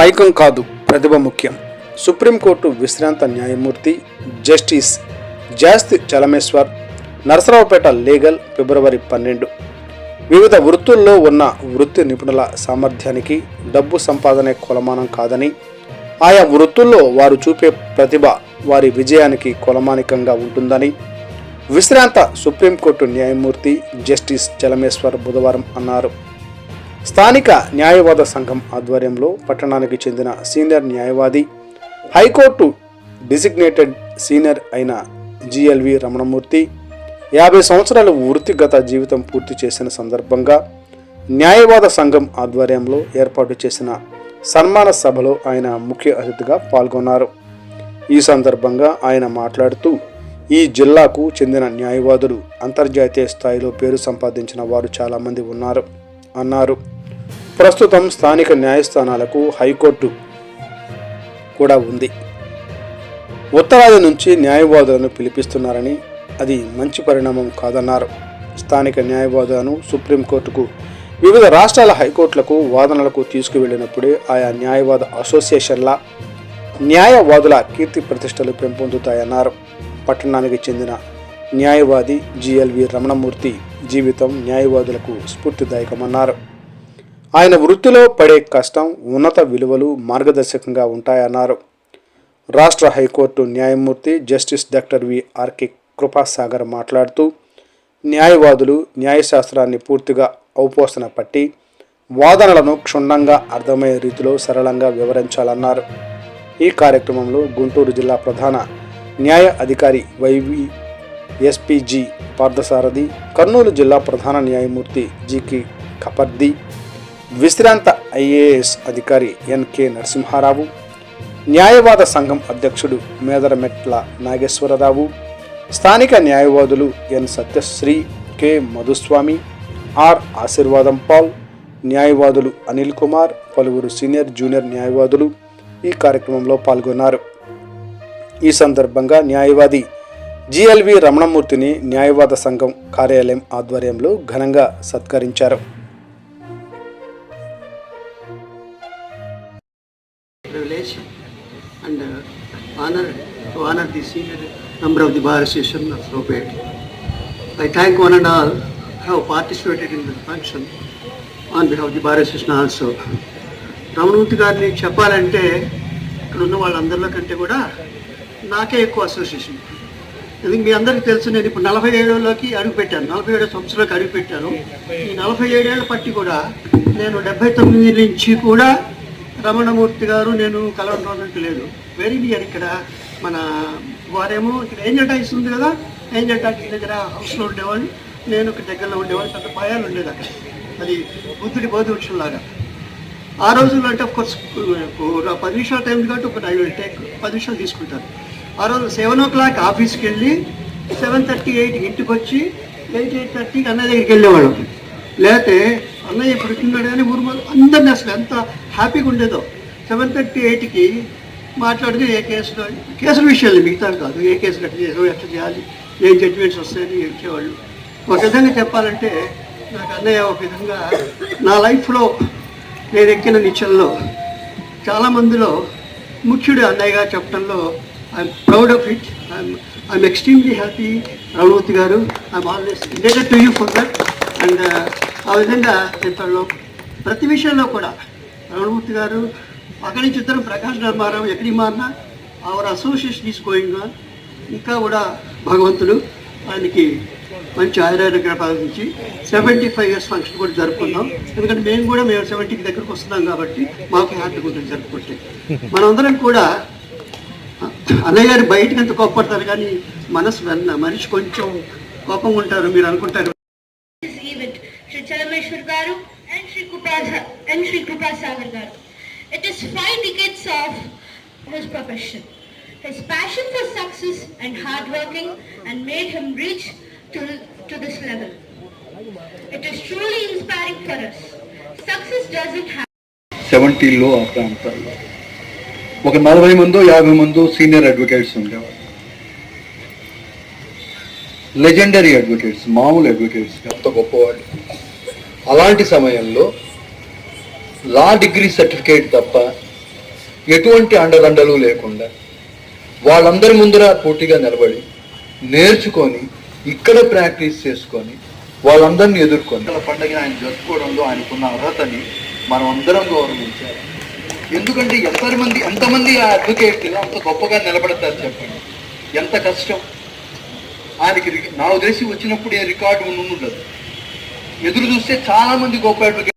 పైకం కాదు, ప్రతిభ ముఖ్యం. సుప్రీంకోర్టు విశ్రాంత న్యాయమూర్తి జస్టిస్ జాస్తి చలమేశ్వర్ నరసరావుపేట లీగల్ ఫిబ్రవరి 12. వివిధ వృత్తుల్లో ఉన్న వృత్తి నిపుణుల సామర్థ్యానికి డబ్బు సంపాదనే కొలమానం కాదని, ఆయా వృత్తుల్లో వారు చూపే ప్రతిభ వారి విజయానికి కొలమానికంగా ఉంటుందని విశ్రాంత సుప్రీంకోర్టు న్యాయమూర్తి జస్టిస్ చలమేశ్వర్ బుధవారం అన్నారు. స్థానిక న్యాయవాద సంఘం ఆధ్వర్యంలో పట్టణానికి చెందిన సీనియర్ న్యాయవాది, హైకోర్టు డిజిగ్నేటెడ్ సీనియర్ అయిన జిఎల్వి రమణమూర్తి 50 సంవత్సరాల వృత్తిగత జీవితం పూర్తి చేసిన సందర్భంగా న్యాయవాద సంఘం ఆధ్వర్యంలో ఏర్పాటు చేసిన సన్మాన సభలో ఆయన ముఖ్య అతిథిగా పాల్గొన్నారు. ఈ సందర్భంగా ఆయన మాట్లాడుతూ, ఈ జిల్లాకు చెందిన న్యాయవాదులు అంతర్జాతీయ స్థాయిలో పేరు సంపాదించిన వారు చాలామంది అన్నారు. ప్రస్తుతం స్థానిక న్యాయస్థానాలకు హైకోర్టు కూడా ఉంది. ఉత్తరాది నుంచి న్యాయవాదులను పిలిపిస్తున్నారని అది మంచి పరిణామం కాదన్నారు. స్థానిక న్యాయవాదులను సుప్రీంకోర్టుకు, వివిధ రాష్ట్రాల హైకోర్టులకు వాదనలకు తీసుకువెళ్ళినప్పుడే ఆయా న్యాయవాద అసోసియేషన్ల న్యాయవాదుల కీర్తి ప్రతిష్టలు పెంపొందుతాయన్నారు. పట్టణానికి చెందిన న్యాయవాది జిఎల్వి రమణమూర్తి జీవితం న్యాయవాదులకు స్ఫూర్తిదాయకమన్నారు. ఆయన వృత్తిలో పడే కష్టం, ఉన్నత విలువలు మార్గదర్శకంగా ఉంటాయన్నారు. రాష్ట్ర హైకోర్టు న్యాయమూర్తి జస్టిస్ డాక్టర్ విఆర్కే కృపాసాగర్ మాట్లాడుతూ, న్యాయవాదులు న్యాయశాస్త్రాన్ని పూర్తిగా ఔపోసన పట్టి వాదనలను క్షుణ్ణంగా అర్థమయ్యే రీతిలో సరళంగా వివరించాలన్నారు. ఈ కార్యక్రమంలో గుంటూరు జిల్లా ప్రధాన న్యాయ అధికారి వైవిఎస్పిజి పార్థసారథి, కర్నూలు జిల్లా ప్రధాన న్యాయమూర్తి జికి కపర్ది, విశ్రాంత ఐఏఎస్ అధికారి ఎన్కే నరసింహారావు, న్యాయవాద సంఘం అధ్యక్షుడు మేదరమెట్ల నాగేశ్వరరావు, స్థానిక న్యాయవాదులు ఎన్ సత్యశ్రీ, కె మధుస్వామి, ఆర్ ఆశీర్వాదం పాల్, న్యాయవాదులు అనిల్ కుమార్, పలువురు సీనియర్ జూనియర్ న్యాయవాదులు ఈ కార్యక్రమంలో పాల్గొన్నారు. ఈ సందర్భంగా న్యాయవాది జిఎల్వి రమణమూర్తిని న్యాయవాద సంఘం కార్యాలయం ఆధ్వర్యంలో ఘనంగా సత్కరించారు. Member of the Bar Association of Narasarawpet. I thank one and all who have participated in the function on behalf of the Bar Association also. Ramanamurthy గారిని చెప్పాలంటే ఇక్కడ ఉన్న వాళ్ళందరిలో కంటే కూడా నాకే ఎక్కువ అసోసియేషన్. ఎందుకు మీ అందరికీ తెలుసు, నేను ఇప్పుడు 47లోకి అడుగుపెట్టాను, 47 సంవత్సరాలకు అడుగుపెట్టాను. ఈ 47 ఏళ్ళ పట్టి కూడా నేను 79 నుంచి కూడా రమణమూర్తి గారు నేను కలవడానికి లేదు. వెరీ నియర్ ఇక్కడ మన వారేమో ఇక్కడ ఏంజల్ టాక్స్ ఉంది కదా, ఏంజల్ టాక్స్ దగ్గర హౌస్లో ఉండేవాళ్ళు, నేను ఇక్కడ దగ్గరలో ఉండేవాళ్ళు. పెద్ద పాయాలు ఉండేది అక్కడ, అది బుద్ధుడి బోధి వృక్షం లాగా. ఆ రోజుల్లో అంటే ఆఫ్కోర్స్ 10 నిమిషాల టైం కాబట్టి ఒక 10 నిమిషాలు తీసుకుంటారు. ఆ రోజు 7 o'clock ఆఫీస్కి వెళ్ళి 7:30, 8 ఇంటికి వచ్చి 8:30కి అన్నయ్య దగ్గరికి వెళ్ళేవాళ్ళం. లేకపోతే అన్నయ్య ఇప్పుడు తిన్నాడు కానీ ఊరు అందరినీ అసలు ఎంత హ్యాపీగా ఉండేదో. 7:30, 8కి మాట్లాడితే ఏ కేసుల విషయాలు మిగతా కాదు, ఏ కేసులు ఎట్లా చేయాలి, ఏం జడ్జిమెంట్స్ వస్తాయని ఇచ్చేవాళ్ళు. ఒక విధంగా చెప్పాలంటే నాకు అన్నయ్య ఒక విధంగా నా లైఫ్లో నేను ఎక్కిన నిచ్చల్లో చాలామందిలో ముఖ్యుడు అన్నయ్యగా చెప్పడంలో I'm proud of it. I'm extremely happy. Ramanamurthy గారు, I'm always indebted to you for that. And ఆ విధంగా చెప్పడంలో ప్రతి విషయంలో కూడా రమణమూర్తి గారు అక్కడి నుంచి ఇద్దరు ప్రకాష్ ధర్మారావు ఎక్కడికి మారినా hour association is going on. ఇంకా కూడా భగవంతుడు ఆయనకి మంచి ఆయుర్వేద ప్రదర్శించి 75 years ఫంక్షన్ కూడా జరుపుకుందాం. ఎందుకంటే మేము 70కి దగ్గరకు వస్తున్నాం కాబట్టి మాకు హ్యాపీగా ఉంటుంది జరుపుకుంటే. మనందరం కూడా అన్నయ్య గారు బయటకు ఎంత కోప్పడతారు కానీ మనిషి కొంచెం కోపంగా ఉంటారు, మీరు అనుకుంటారు. It is 5 decades of his profession. His passion for success and hard working and made him reach to this level. It is truly inspiring for us. Success doesn't happen. 70లో ఆ ప్రాంతాల్లో ఒక 40 మందో 50 మందో సీనియర్ అడ్వకేట్స్ ఉండేవారు. Legendary advocates, మామూలు advocates, అంత గొప్పవాళ్ళు. అలాంటి సమయంలో లా డిగ్రీ సర్టిఫికేట్ తప్ప ఎటువంటి అండదండలు లేకుండా వాళ్ళందరి ముందర పోటీగా నిలబడి నేర్చుకొని ఇక్కడ ప్రాక్టీస్ చేసుకొని వాళ్ళందరినీ ఎదుర్కొని పండుగ ఆయన జరుపుకోవడంలో ఆయనకున్న అర్హతని మనం అందరం గౌరవించాలి. ఎందుకంటే ఎంతమంది ఆ అడ్వకేట్ అంత గొప్పగా నిలబడతారు చెప్పండి, ఎంత కష్టం. ఆయనకి నాకు తెలిసి వచ్చినప్పుడు ఏ రికార్డు ఉండదు. ఎదురు చూస్తే చాలా మంది గొప్ప అడ్వకేట్